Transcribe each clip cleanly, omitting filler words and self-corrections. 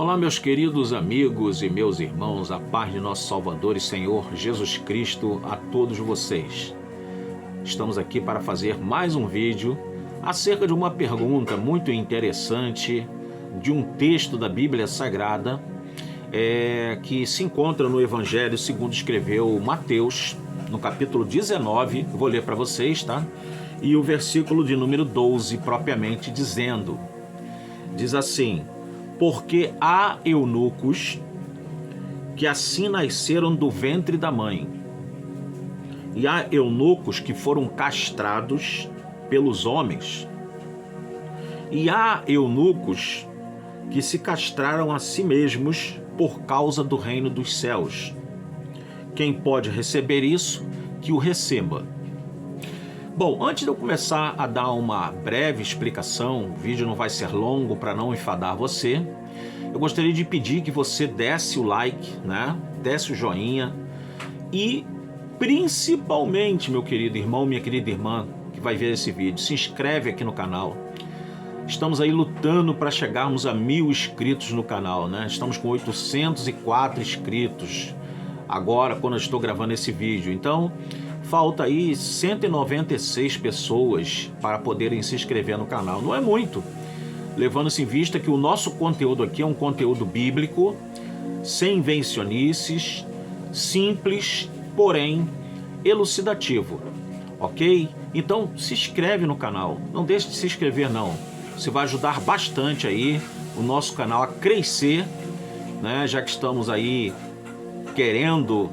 Olá, meus queridos amigos e meus irmãos, a paz de nosso Salvador e Senhor Jesus Cristo a todos vocês. Estamos aqui para fazer mais um vídeo acerca de uma pergunta muito interessante de um texto da Bíblia Sagrada que se encontra no Evangelho segundo escreveu Mateus, no capítulo 19, vou ler para vocês, tá? E o versículo de número 12, propriamente dizendo, diz assim: porque há eunucos que assim nasceram do ventre da mãe, e há eunucos que foram castrados pelos homens, e há eunucos que se castraram a si mesmos por causa do reino dos céus. Quem pode receber isso, que o receba. Bom, antes de eu começar a dar uma breve explicação, o vídeo não vai ser longo para não enfadar você, eu gostaria de pedir que você desse o like, né? Desse o joinha e principalmente, meu querido irmão, minha querida irmã, que vai ver esse vídeo, se inscreve aqui no canal. Estamos aí lutando para chegarmos a 1000 inscritos no canal, né? Estamos com 804 inscritos agora, quando eu estou gravando esse vídeo. Então, falta aí 196 pessoas para poderem se inscrever no canal. Não é muito, levando-se em vista que o nosso conteúdo aqui é um conteúdo bíblico, sem invencionices, simples, porém elucidativo, ok? Então se inscreve no canal, não deixe de se inscrever não. Você vai ajudar bastante aí o nosso canal a crescer, né? Já que estamos aí querendo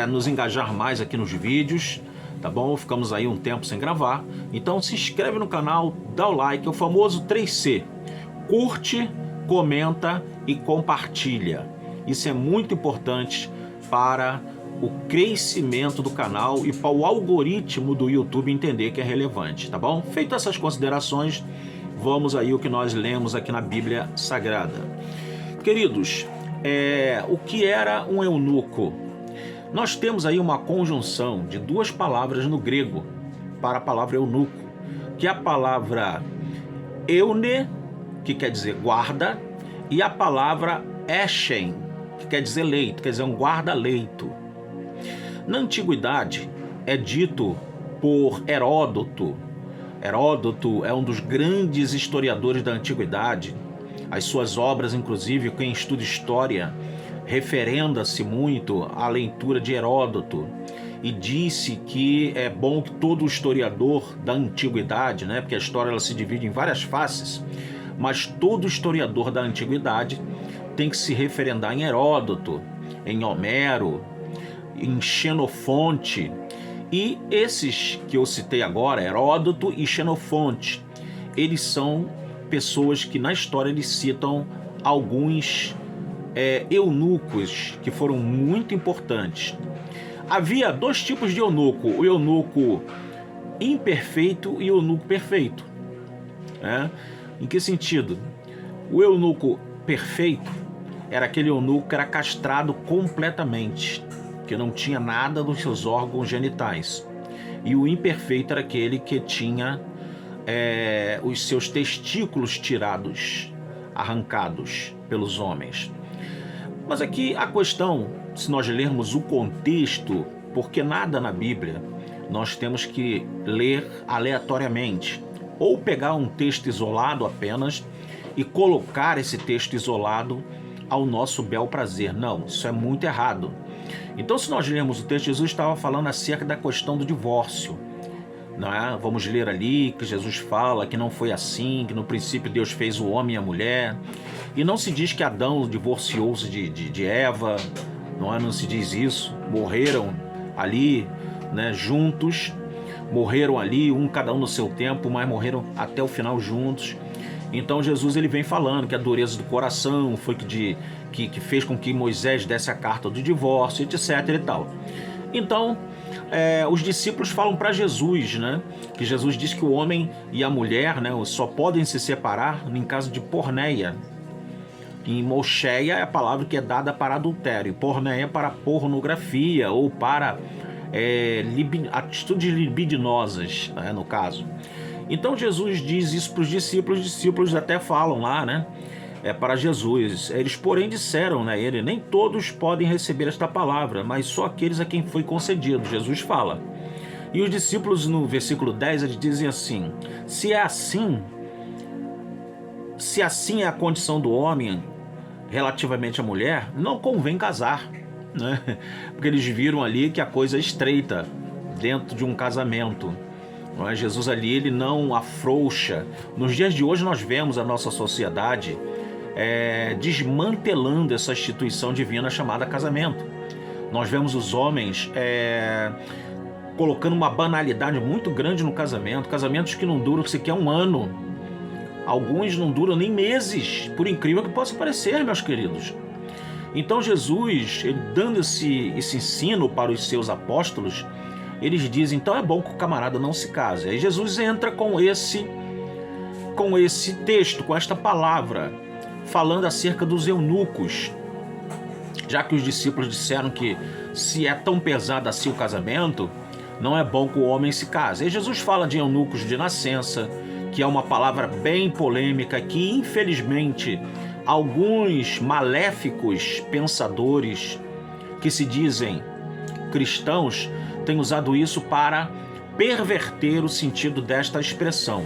nos engajar mais aqui nos vídeos, tá bom? Ficamos aí um tempo sem gravar, então se inscreve no canal, dá o like, é o famoso 3C, curte, comenta e compartilha. Isso é muito importante para o crescimento do canal e para o algoritmo do YouTube entender que é relevante, tá bom? Feito essas considerações, vamos aí ao que nós lemos aqui na Bíblia Sagrada. Queridos, o que era um eunuco? Nós temos aí uma conjunção de duas palavras no grego para a palavra eunuco, que é a palavra eune, que quer dizer guarda, e a palavra eshen, que quer dizer leito, quer dizer um guarda-leito. Na antiguidade é dito por Heródoto. Heródoto é um dos grandes historiadores da antiguidade. As suas obras, inclusive, quem estuda história, referenda-se muito à leitura de Heródoto e disse que é bom que todo historiador da antiguidade, né, porque a história ela se divide em várias faces, mas todo historiador da antiguidade tem que se referendar em Heródoto, em Homero, em Xenofonte, e esses que eu citei agora, Heródoto e Xenofonte, eles são pessoas que na história eles citam alguns eunucos que foram muito importantes. Havia dois tipos de eunuco, o eunuco imperfeito e o eunuco perfeito. Em que sentido? O eunuco perfeito era aquele eunuco que era castrado completamente, que não tinha nada dos seus órgãos genitais. E o imperfeito era aquele que tinha os seus testículos tirados, arrancados pelos homens. Mas aqui a questão, se nós lermos o contexto, porque nada na Bíblia nós temos que ler aleatoriamente, ou pegar um texto isolado apenas e colocar esse texto isolado ao nosso bel prazer. Não, isso é muito errado. Então, se nós lermos o texto, Jesus estava falando acerca da questão do divórcio. Não é? Vamos ler ali que Jesus fala que não foi assim, que no princípio Deus fez o homem e a mulher. E não se diz que Adão divorciou-se de Eva, não é? Não se diz isso. Morreram ali, né, juntos, morreram ali, cada um no seu tempo, mas morreram até o final juntos. Então Jesus ele vem falando que a dureza do coração foi que fez com que Moisés desse a carta do divórcio, etc. e tal. Então, os discípulos falam para Jesus, né, que Jesus diz que o homem e a mulher, né, só podem se separar em caso de porneia. Em moscheia é a palavra que é dada para adultério, porneia para pornografia ou para atitudes libidinosas, né, no caso. Então Jesus diz isso para os discípulos até falam lá, né? para Jesus. Eles, porém, disseram, né, ele, nem todos podem receber esta palavra, mas só aqueles a quem foi concedido. Jesus fala. E os discípulos, no versículo 10, eles dizem assim: se assim é a condição do homem relativamente à mulher, não convém casar, né? Porque eles viram ali que a coisa é estreita dentro de um casamento. Não é? Jesus ali, ele não afrouxa. Nos dias de hoje nós vemos a nossa sociedade desmantelando essa instituição divina chamada casamento. Nós vemos os homens colocando uma banalidade muito grande no casamento, casamentos que não duram sequer um ano, alguns não duram nem meses, por incrível que possa parecer, meus queridos. Então Jesus, ele dando esse ensino para os seus apóstolos, eles dizem, então é bom que o camarada não se case. Aí Jesus entra com esse texto, com esta palavra, falando acerca dos eunucos, já que os discípulos disseram que se é tão pesado assim o casamento, não é bom que o homem se case. Aí Jesus fala de eunucos de nascença, que é uma palavra bem polêmica, que infelizmente alguns maléficos pensadores que se dizem cristãos têm usado isso para perverter o sentido desta expressão,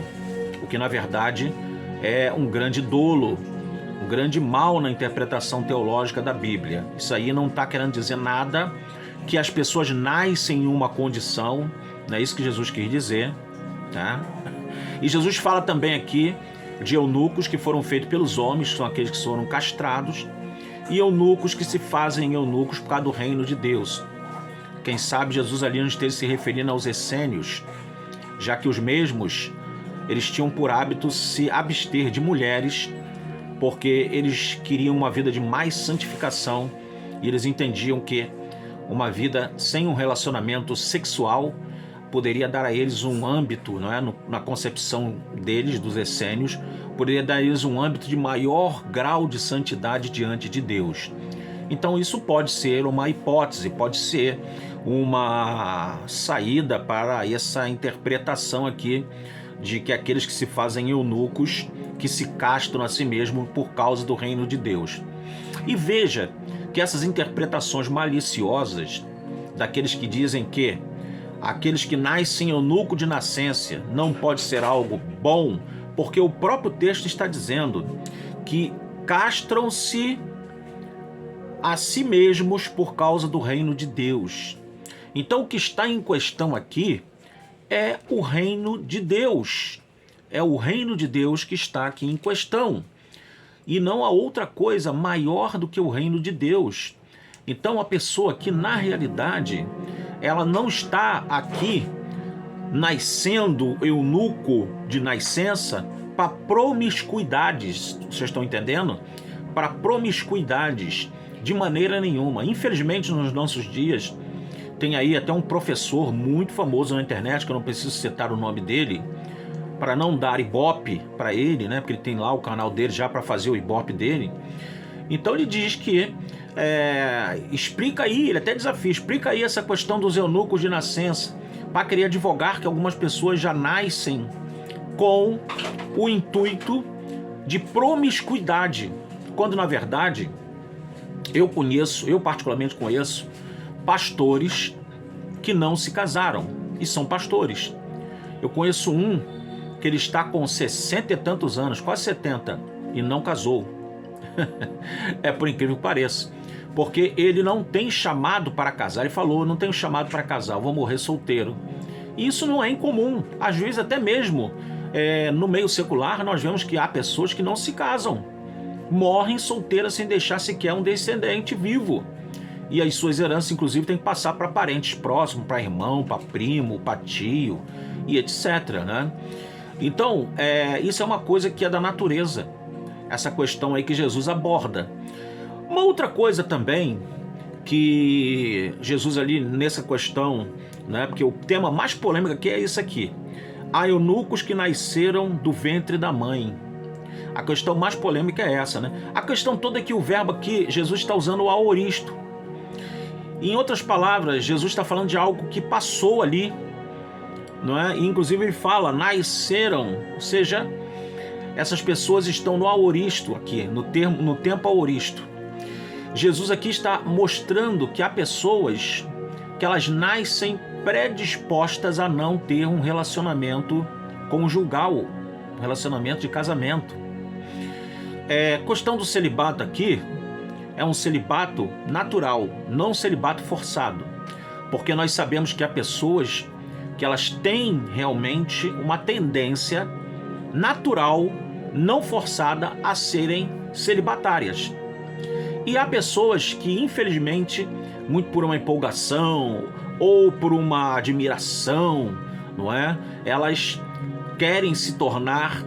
o que na verdade é um grande dolo, um grande mal na interpretação teológica da Bíblia. Isso aí não está querendo dizer nada que as pessoas nascem em uma condição, não é isso que Jesus quis dizer, tá? E Jesus fala também aqui de eunucos que foram feitos pelos homens, que são aqueles que foram castrados, e eunucos que se fazem eunucos por causa do reino de Deus. Quem sabe Jesus ali não esteja se referindo aos essênios, já que os mesmos, eles tinham por hábito se abster de mulheres, porque eles queriam uma vida de mais santificação, e eles entendiam que uma vida sem um relacionamento sexual poderia dar a eles um âmbito, não é? Na concepção deles, dos essênios, poderia dar a eles um âmbito de maior grau de santidade diante de Deus. Então isso pode ser uma hipótese, pode ser uma saída para essa interpretação aqui de que aqueles que se fazem eunucos, que se castram a si mesmos por causa do reino de Deus. E veja que essas interpretações maliciosas daqueles que dizem que aqueles que nascem eunuco de nascença não pode ser algo bom, porque o próprio texto está dizendo que castram-se a si mesmos por causa do reino de Deus. Então o que está em questão aqui é o reino de Deus. É o reino de Deus que está aqui em questão. E não há outra coisa maior do que o reino de Deus. Então a pessoa que na realidade ela não está aqui nascendo eunuco de nascença para promiscuidades, vocês estão entendendo? Para promiscuidades de maneira nenhuma. Infelizmente nos nossos dias tem aí até um professor muito famoso na internet, que eu não preciso citar o nome dele, para não dar ibope para ele, né? Porque ele tem lá o canal dele já para fazer o ibope dele. Então ele diz que explica aí, ele até desafia, explica aí essa questão dos eunucos de nascença, para querer advogar que algumas pessoas já nascem com o intuito de promiscuidade, quando na verdade eu particularmente conheço pastores que não se casaram e são pastores. Eu conheço um que ele está com 60 e tantos anos, quase 70, e não casou. É por incrível que pareça, porque ele não tem chamado para casar. Ele falou, não tenho chamado para casar, eu vou morrer solteiro. E isso não é incomum. Às vezes até mesmo no meio secular nós vemos que há pessoas que não se casam, morrem solteiras sem deixar sequer um descendente vivo. E as suas heranças inclusive têm que passar para parentes próximos, para irmão, para primo, para tio e etc, né? Então isso é uma coisa que é da natureza, essa questão aí que Jesus aborda. Uma outra coisa também que Jesus ali nessa questão, né, porque o tema mais polêmico aqui é isso aqui: há eunucos que nasceram do ventre da mãe. A questão mais polêmica é essa, né? A questão toda é que o verbo aqui, Jesus está usando o aoristo. Em outras palavras, Jesus está falando de algo que passou ali, não é? E, inclusive ele fala, nasceram, ou seja, Essas pessoas estão no aoristo aqui, no tempo aoristo. Jesus aqui está mostrando que há pessoas que elas nascem predispostas a não ter um relacionamento conjugal, um relacionamento de casamento. Questão do celibato aqui é um celibato natural, não um celibato forçado, porque nós sabemos que há pessoas que elas têm realmente uma tendência natural, não forçada, a serem celibatárias. E há pessoas que, infelizmente, muito por uma empolgação ou por uma admiração, não é? Elas querem se tornar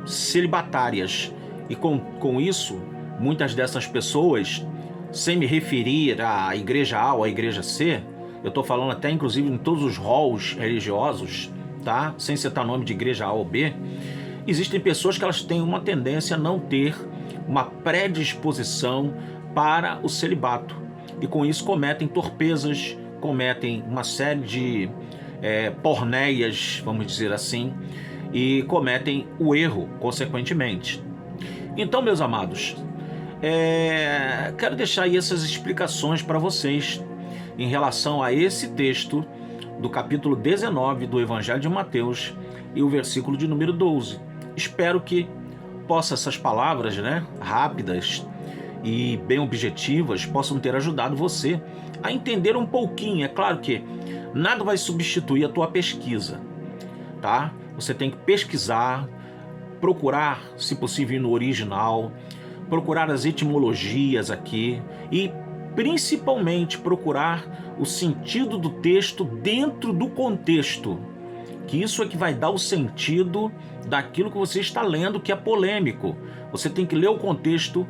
celibatárias. E com isso, muitas dessas pessoas, sem me referir à igreja A ou à igreja C, eu estou falando até inclusive em todos os halls religiosos, tá? Sem citar nome de igreja A ou B, existem pessoas que elas têm uma tendência a não ter uma predisposição para o celibato. E com isso cometem torpezas, cometem uma série de porneias, vamos dizer assim, e cometem o erro, consequentemente. Então, meus amados, quero deixar aí essas explicações para vocês em relação a esse texto do capítulo 19 do Evangelho de Mateus e o versículo de número 12. Espero que essas palavras, rápidas e bem objetivas, possam ter ajudado você a entender um pouquinho. É claro que nada vai substituir a tua pesquisa, tá? Você tem que pesquisar, procurar, se possível, ir no original, procurar as etimologias aqui e principalmente procurar o sentido do texto dentro do contexto, que isso é que vai dar o sentido daquilo que você está lendo, que é polêmico. Você tem que ler o contexto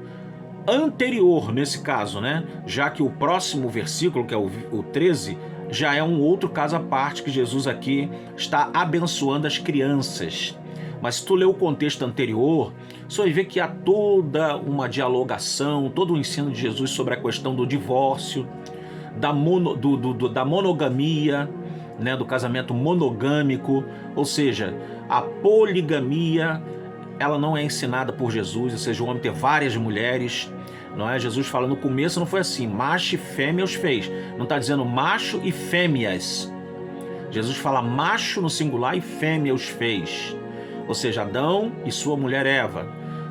anterior, nesse caso, já que o próximo versículo, que é o 13, já é um outro caso à parte, que Jesus aqui está abençoando as crianças. Mas se tu ler o contexto anterior, você vai ver que há toda uma dialogação, todo o ensino de Jesus sobre a questão do divórcio, da monogamia, do casamento monogâmico, ou seja, a poligamia, ela não é ensinada por Jesus, ou seja, o homem ter várias mulheres, não é? Jesus fala, no começo não foi assim, macho e fêmea os fez, não está dizendo macho e fêmeas. Jesus fala macho no singular e fêmea os fez, ou seja, Adão e sua mulher Eva,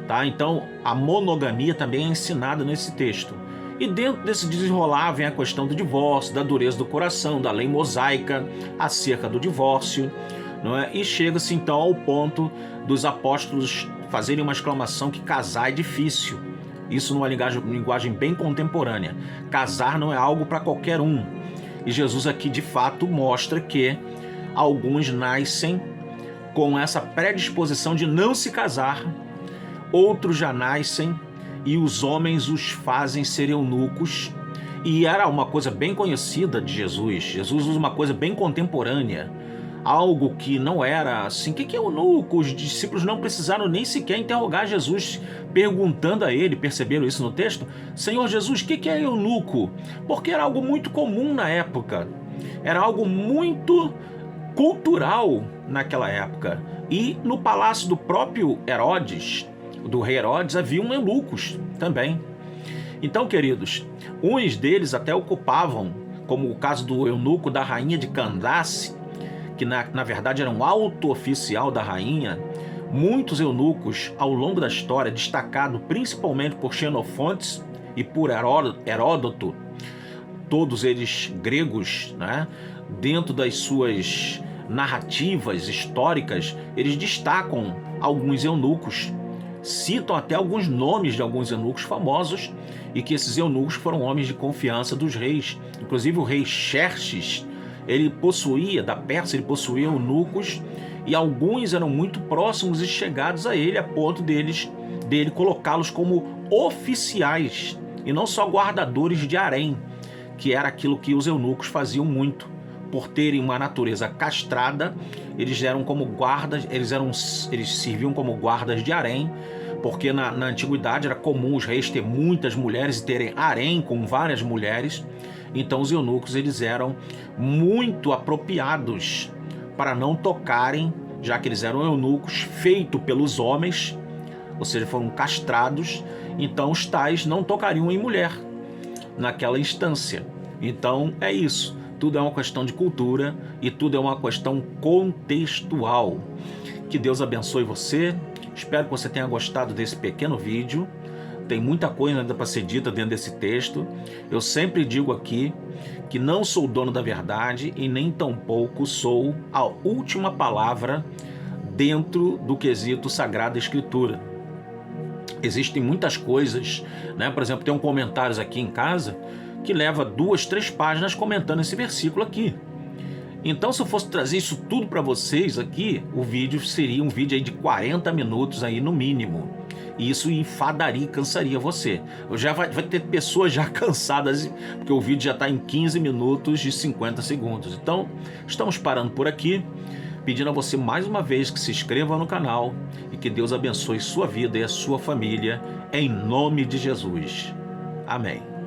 tá? Então a monogamia também é ensinada nesse texto. E dentro desse desenrolar vem a questão do divórcio, da dureza do coração, da lei mosaica acerca do divórcio, não é? E chega-se então ao ponto dos apóstolos fazerem uma exclamação que casar é difícil. Isso numa linguagem bem contemporânea. Casar não é algo para qualquer um. E Jesus aqui de fato mostra que alguns nascem com essa predisposição de não se casar, outros já nascem e os homens os fazem ser eunucos. E era uma coisa bem conhecida de Jesus. Jesus usa uma coisa bem contemporânea, algo que não era assim. O que é eunuco? Os discípulos não precisaram nem sequer interrogar Jesus, perguntando a ele, perceberam isso no texto? Senhor Jesus, o que é eunuco? Porque era algo muito comum na época, era algo muito cultural naquela época. E no palácio do próprio Herodes, do rei Herodes, haviam eunucos também. Então, queridos, uns deles até ocupavam, como o caso do eunuco da rainha de Candace, que na verdade era um alto oficial da rainha. Muitos eunucos ao longo da história, destacado principalmente por Xenofontes e por Heródoto, todos eles gregos, dentro das suas narrativas históricas, eles destacam alguns eunucos, citam até alguns nomes de alguns eunucos famosos, e que esses eunucos foram homens de confiança dos reis. Inclusive o rei Xerxes, ele possuía, da Pérsia, ele possuía eunucos, e alguns eram muito próximos e chegados a ele, a ponto dele colocá-los como oficiais, e não só guardadores de harém, que era aquilo que os eunucos faziam muito. Por terem uma natureza castrada, eles eram como guardas, eles serviam como guardas de harém, porque na antiguidade era comum os reis ter muitas mulheres e terem harém com várias mulheres. Então os eunucos, eles eram muito apropriados para não tocarem, já que eles eram eunucos feitos pelos homens, ou seja, foram castrados, então os tais não tocariam em mulher naquela instância. Então é isso, tudo é uma questão de cultura e tudo é uma questão contextual. Que Deus abençoe você, espero que você tenha gostado desse pequeno vídeo. Tem muita coisa ainda para ser dita dentro desse texto. Eu sempre digo aqui que não sou dono da verdade e nem tampouco sou a última palavra dentro do quesito Sagrada Escritura. Existem muitas coisas, né? Por exemplo, tem comentários aqui em casa que leva 2, 3 páginas comentando esse versículo aqui. Então, se eu fosse trazer isso tudo para vocês aqui, o vídeo seria um vídeo aí de 40 minutos aí no mínimo. E isso enfadaria e cansaria você. Já vai ter pessoas já cansadas, porque o vídeo já está em 15 minutos e 50 segundos. Então, estamos parando por aqui, pedindo a você mais uma vez que se inscreva no canal e que Deus abençoe sua vida e a sua família, em nome de Jesus. Amém.